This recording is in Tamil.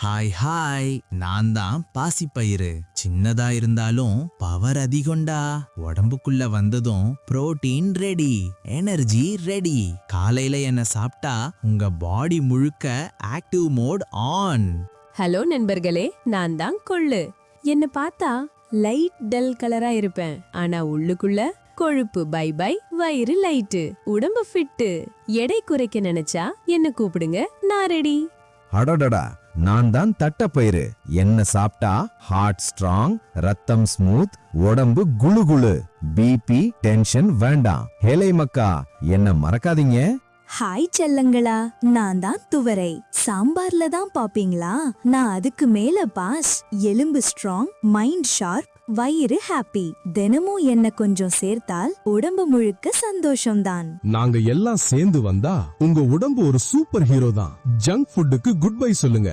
ஹாய் ஹாய், நான் தான் பாசிப்பயிறு. சின்னதா இருந்தாலும் பவர் அதிகம்டா. உடம்புக்குள்ள வந்ததும் புரோட்டீன் ரெடி, எனர்ஜி ரெடி. காலையில என்ன சாப்பிட்டா உங்க பாடி முழுக்க ஆக்டிவ் மோட் ஆன். ஹலோ நண்பர்களே, நான் தான் கொள்ளு. என்ன பார்த்தா லைட் டல் கலரா இருப்பேன், ஆனா உள்ளுக்குள்ள கொழுப்பு பை பை, வயிறு லைட்டு, உடம்பு ஃபிட்டு. எடை குறைக்க நினைச்சா என்ன கூப்பிடுங்க, நான் ரெடி. அடடடா, நான் தான் தட்டப்பயிறு. என்ன சாப்பிட்டா ஹார்ட் ஸ்ட்ராங், ரத்தம் ஸ்மூத், உடம்பு குளு குளு. பிபி டென்ஷன் வேண்டாம். ஹேலை மக்கா, என்ன மறக்காதீங்க. ஹாய் செல்லங்களா, நான் தான் துவரை. சாம்பார்ல தான் பாப்பீங்களா? நான் அதுக்கு மேல பாஸ். எலும்பு ஸ்ட்ராங், மைண்ட் ஷார்ப், வயிறு ஹாப்பி. தினமும் என்ன கொஞ்சம் சேர்த்தால் உடம்பு முழுக்க சந்தோஷம்தான். நாங்க எல்லாம் சேர்ந்து வந்தா உங்க உடம்பு ஒரு சூப்பர் ஹீரோ தான். ஜங்க் ஃபுட்டுக்கு குட் பை சொல்லுங்க.